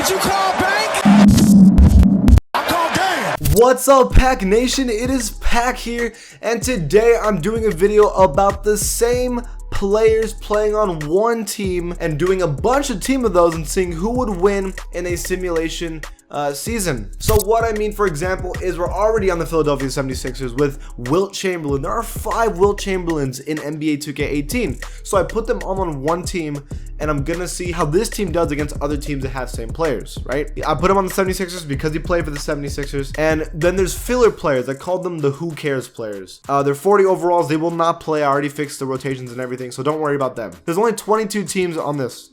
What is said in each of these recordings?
Did you call bank? I called game. What's up, Pack Nation? It is Pack here, and today I'm doing a video about the same players playing on one team and doing a bunch of team of those and seeing who would win in a simulation season. So what I mean, for example, is we're already on the Philadelphia 76ers with Wilt Chamberlain. There are 5 Wilt Chamberlains in NBA 2K18. So I put them all on one team, and I'm gonna see how this team does against other teams that have same players, right? I put him on the 76ers because he played for the 76ers. And then there's filler players. I called them the who cares players. They're 40 overalls. They will not play. I already fixed the rotations and everything, so don't worry about them. There's only 22 teams on this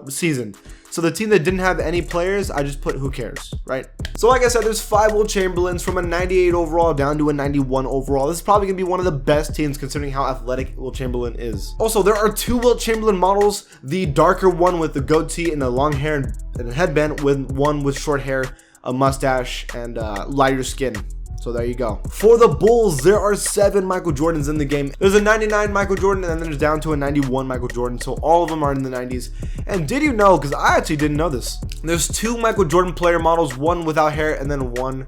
season. So the team that didn't have any players, I just put who cares, right? So like I said, there's 5 Wilt Chamberlains from a 98 overall down to a 91 overall. This is probably gonna be one of the best teams considering how athletic Wilt Chamberlain is. Also, there are 2 Wilt Chamberlain models, the darker one with the goatee and the long hair and a headband, with one with short hair, a mustache, and lighter skin. So there you go. For the Bulls, there are 7 Michael Jordans in the game. There's a 99 Michael Jordan, and then there's down to a 91 Michael Jordan. So all of them are in the 90s. And did you know, because I actually didn't know this, there's 2 Michael Jordan player models, one without hair and then one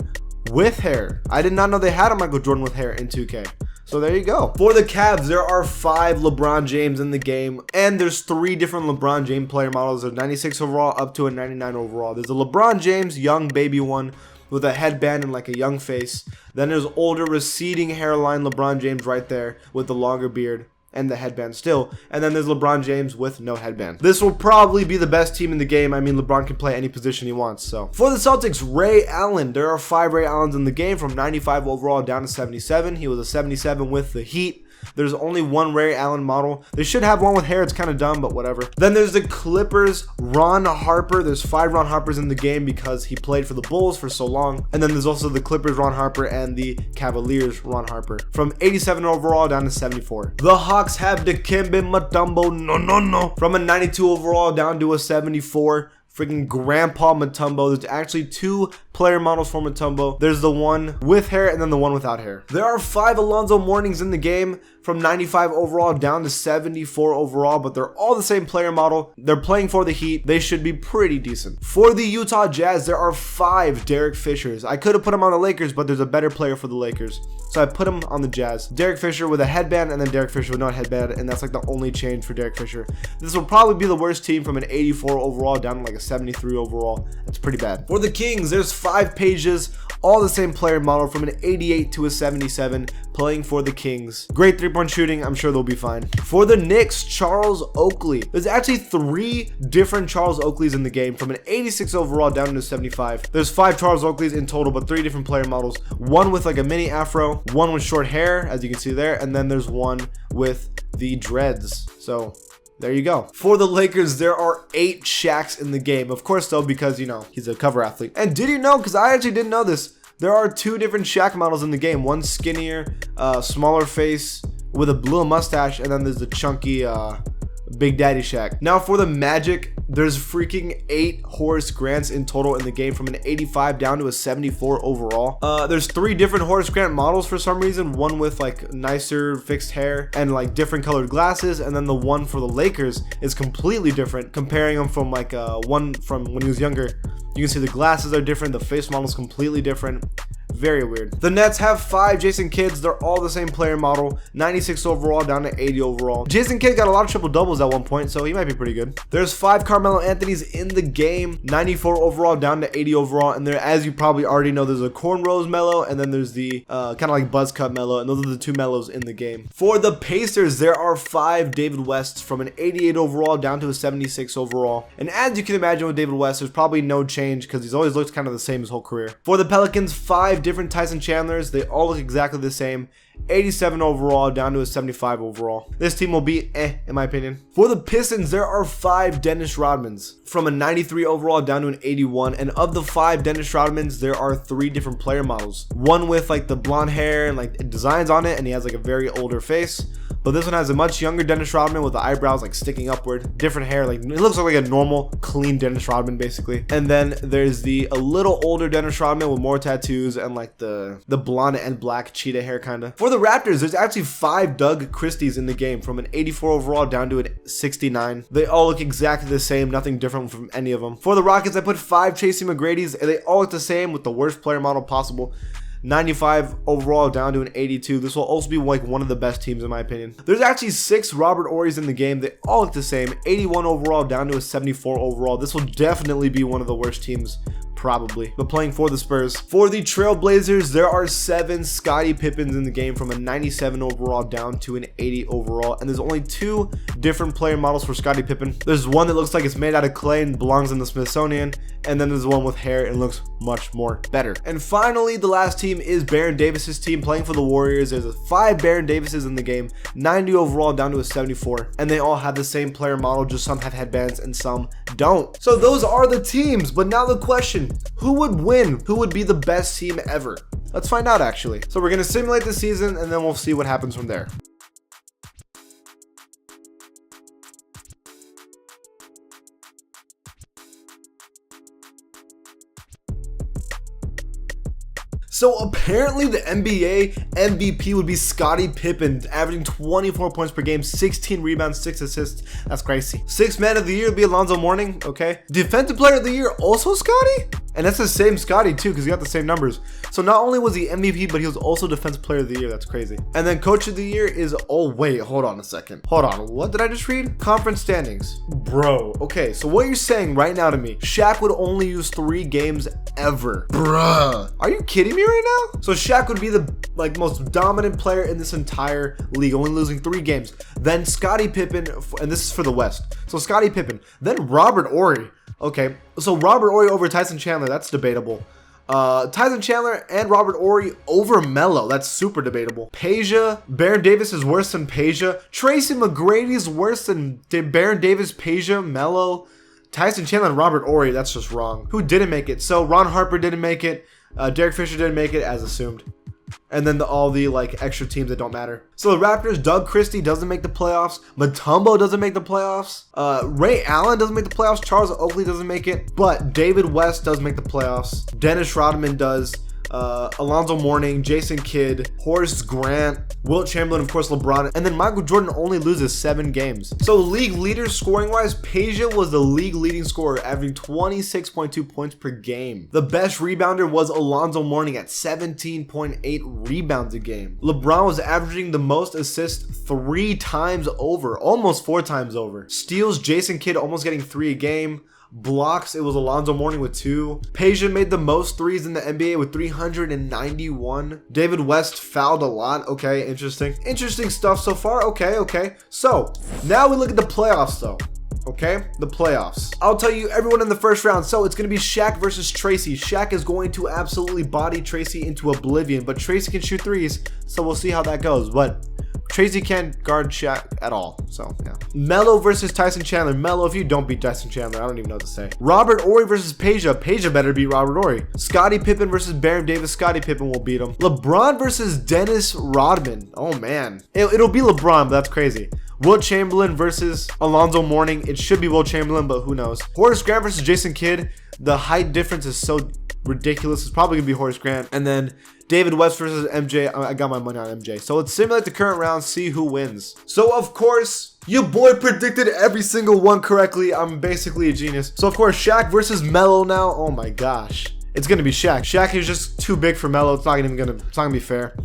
with hair. I did not know they had a Michael Jordan with hair in 2K. So there you go. For the Cavs, there are 5 LeBron James in the game, and there's 3 different LeBron James player models. There's 96 overall up to a 99 overall. There's a LeBron James young baby one with a headband and like a young face. Then there's older receding hairline LeBron James right there with the longer beard and the headband still. And then there's LeBron James with no headband. This will probably be the best team in the game. I mean, LeBron can play any position he wants. So for the Celtics, Ray Allen. There are 5 Ray Allens in the game from 95 overall down to 77. He was a 77 with the Heat. There's only 1 Ray Allen model. They should have one with hair. It's kind of dumb, but whatever. Then there's the Clippers, Ron Harper. There's 5 Ron Harpers in the game because he played for the Bulls for so long. And then there's also the Clippers Ron Harper and the Cavaliers Ron Harper from 87 overall down to 74. The Hawks have Dikembe Mutombo, from a 92 overall down to a 74. Freaking Grandpa Mutombo. There's actually 2 player models for Mutombo. There's the one with hair and then the one without hair. There are 5 Alonzo Mournings in the game from 95 overall down to 74 overall, but they're all the same player model. They're playing for the Heat. They should be pretty decent. For the Utah Jazz, there are 5 Derek Fishers. I could have put him on the Lakers, but there's a better player for the Lakers, so I put him on the Jazz. Derek Fisher with a headband and then Derek Fisher with no headband, and that's like the only change for Derek Fisher. This will probably be the worst team from an 84 overall down to like a 73 overall. That's pretty bad. For the Kings, there's 5 pages, all the same player model from an 88 to a 77, playing for the Kings. Great 3-point shooting. I'm sure they'll be fine. For the Knicks, Charles Oakley. There's actually 3 different Charles Oakleys in the game from an 86 overall down to 75. There's 5 Charles Oakleys in total, but 3 different player models. One with like a mini afro, one with short hair, as you can see there, and then there's one with the dreads. So there you go. For the Lakers, there are 8 Shaqs in the game. Of course, though, because, you know, he's a cover athlete. And did you know, because I actually didn't know this, there are 2 different Shaq models in the game. One skinnier, smaller face with a blue mustache, and then there's the chunky Big Daddy Shaq. Now for the Magic, there's freaking 8 Horace Grants in total in the game from an 85 down to a 74 overall. There's 3 different Horace Grant models for some reason. One with like nicer fixed hair and like different colored glasses, and then the one for the Lakers is completely different, comparing them from like one from when he was younger. You can see the glasses are different, the face model is completely different. Very weird. The Nets have 5 Jason Kidds. They're all the same player model. 96 overall down to 80 overall. Jason Kidd got a lot of triple doubles at one point, so he might be pretty good. There's 5 Carmelo Anthonys in the game. 94 overall down to 80 overall. And there, as you probably already know, there's a cornrows Melo, and then there's the kind of like buzz cut Melo, and those are the 2 Melos in the game. For the Pacers, there are 5 David Wests from an 88 overall down to a 76 overall. And as you can imagine with David West, there's probably no change because he's always looked kind of the same his whole career. For the Pelicans, 5 different Tyson Chandlers. They all look exactly the same. 87 overall down to a 75 overall. This team will be in my opinion. For the Pistons, there are 5 Dennis Rodmans from a 93 overall down to an 81, and of the 5 Dennis Rodmans, there are 3 different player models. One with like the blonde hair and like designs on it, and he has like a very older face. but this one has a much younger Dennis Rodman with the eyebrows like sticking upward, different hair, like it looks like a normal clean Dennis Rodman basically. And then there's a little older Dennis Rodman with more tattoos and like the blonde and black cheetah hair kind of. For the Raptors, there's actually 5 Doug Christies in the game, from an 84 overall down to an 69. They all look exactly the same, nothing different from any of them. For the Rockets, I put 5 Tracy McGrady's, and they all look the same with the worst player model possible. 95 overall down to an 82. This will also be like one of the best teams in my opinion. There's actually 6 Robert Ory's in the game. They all look the same. 81 overall down to a 74 overall. This will definitely be one of the worst teams probably, but playing for the Spurs. For the Trailblazers, there are 7 Scottie Pippens in the game, from a 97 overall down to an 80 overall, and there's only 2 different player models for Scottie Pippen. There's one that looks like it's made out of clay and belongs in the Smithsonian, and then there's one with hair and looks much more better. And finally, the last team is Baron Davis's team, playing for the Warriors. There's 5 Baron Davises in the game, 90 overall down to a 74, and they all have the same player model, just some have headbands and some don't. So those are the teams, but now the question: who would win? Who would be the best team ever? Let's find out actually. So we're gonna simulate the season and then we'll see what happens from there. So apparently the NBA MVP would be Scottie Pippen, averaging 24 points per game, 16 rebounds, 6 assists. That's crazy. 6th man of the year would be Alonzo Mourning. Okay. Defensive player of the year also Scottie? And that's the same Scottie too, because he got the same numbers. So not only was he MVP, but he was also defensive player of the year. That's crazy. And then coach of the year is, oh wait, hold on a second. Hold on, what did I just read? Conference standings. Bro, okay, so what you're saying right now to me, Shaq would only use 3 games ever. Bruh. Are you kidding me right now? So Shaq would be the most dominant player in this entire league, only losing 3 games. Then Scottie Pippen, and this is for the West. So Scottie Pippen, then Robert Ory. Okay, so Robert Ory over Tyson Chandler, that's debatable. Tyson Chandler and Robert Ory over Melo, that's super debatable. Peja, Baron Davis is worse than Peja. Tracy McGrady is worse than Baron Davis, Peja, Melo. Tyson Chandler and Robert Ory, that's just wrong. Who didn't make it? So Ron Harper didn't make it. Derek Fisher didn't make it, as assumed. And then all the extra teams that don't matter. So the Raptors, Doug Christie doesn't make the playoffs. Mutombo doesn't make the playoffs. Ray Allen doesn't make the playoffs. Charles Oakley doesn't make it. But David West does make the playoffs. Dennis Rodman does. Alonzo Mourning, Jason Kidd, Horace Grant, Wilt Chamberlain, of course LeBron, and then Michael Jordan only loses 7 games. So league leaders scoring wise, Peja was the league leading scorer, averaging 26.2 points per game. The best rebounder was Alonzo Mourning at 17.8 rebounds a game. LeBron was averaging the most assists 3 times over, almost 4 times over. Steals, Jason Kidd almost getting 3 a game. Blocks, it was Alonzo Mourning with 2. Peja made the most threes in the NBA with 391. David West fouled a lot. Okay, interesting stuff so far. Okay. So now we look at the playoffs though. Okay, the playoffs. I'll tell you everyone in the first round. So it's going to be Shaq versus Tracy. Shaq is going to absolutely body Tracy into oblivion, but Tracy can shoot threes, so we'll see how that goes. But Tracy can't guard Shaq at all, so yeah. Melo versus Tyson Chandler. Melo, if you don't beat Tyson Chandler, I don't even know what to say. Robert Ory versus Peja. Peja better beat Robert Ory. Scottie Pippen versus Baron Davis. Scottie Pippen will beat him. LeBron versus Dennis Rodman. Oh man, it'll be LeBron, but that's crazy. Wilt Chamberlain versus Alonzo Mourning. It should be Wilt Chamberlain, but who knows. Horace Grant versus Jason Kidd. The height difference is so ridiculous. It's probably gonna be Horace Grant. And then David West versus MJ. I got my money on MJ. So let's simulate the current round, see who wins. So of course, your boy predicted every single one correctly. I'm basically a genius. So of course, Shaq versus Melo now. Oh my gosh. It's gonna be Shaq. Shaq is just too big for Melo. It's not gonna be fair.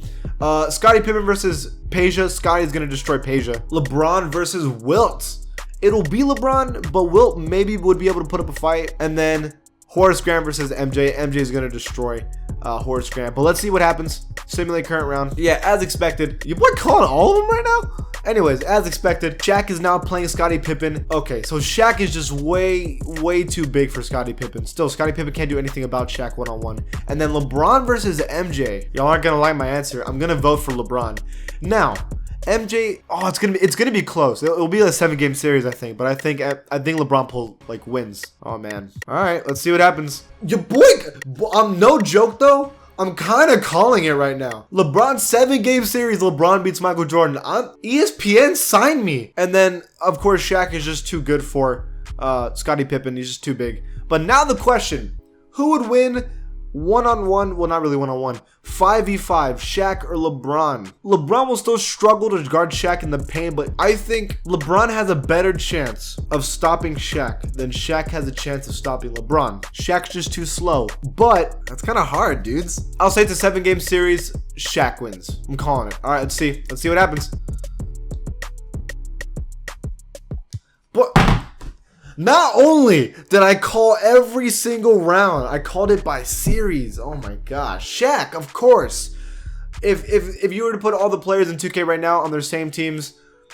Scottie Pippen versus Peja. Scottie's gonna destroy Peja. LeBron versus Wilt. It'll be LeBron, but Wilt maybe would be able to put up a fight. And then Horace Grant versus MJ. MJ is gonna destroy Horace Grant. But let's see what happens. Simulate current round. Yeah, as expected. Your boy calling all of them right now? Anyways, as expected, Shaq is now playing Scottie Pippen. Okay, so Shaq is just way too big for Scottie Pippen. Still, Scottie Pippen can't do anything about Shaq one-on-one. And then LeBron versus MJ. Y'all aren't gonna like my answer. I'm gonna vote for LeBron. Now, MJ, oh, it's gonna be close. It'll be a 7-game series, I think. But I think LeBron wins. Oh man. All right, let's see what happens. Your boy, no joke though. I'm kind of calling it right now. LeBron 7-game series, LeBron beats Michael Jordan. ESPN signed me. And then, of course, Shaq is just too good for Scottie Pippen. He's just too big. But now the question, who would win one-on-one? Well, not really one-on-one. 5v5, Shaq or LeBron? LeBron will still struggle to guard Shaq in the paint, but I think LeBron has a better chance of stopping Shaq than Shaq has a chance of stopping LeBron. Shaq's just too slow, but that's kind of hard, dudes. I'll say it's a 7-game series. Shaq wins. I'm calling it. All right, let's see. Let's see what happens. But not only did I call every single round, I called it by series. Oh my gosh. Shaq, of course. If you were to put all the players in 2K right now on their same teams,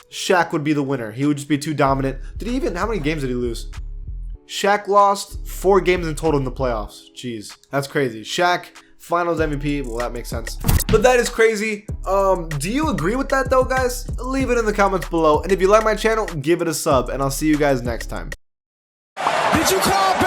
Shaq would be the winner. He would just be too dominant. How many games did he lose? Shaq lost 4 games in total in the playoffs. Jeez, that's crazy. Shaq, Finals MVP. Well, that makes sense. But that is crazy. Do you agree with that though, guys? Leave it in the comments below. And if you like my channel, give it a sub. And I'll see you guys next time. Did you call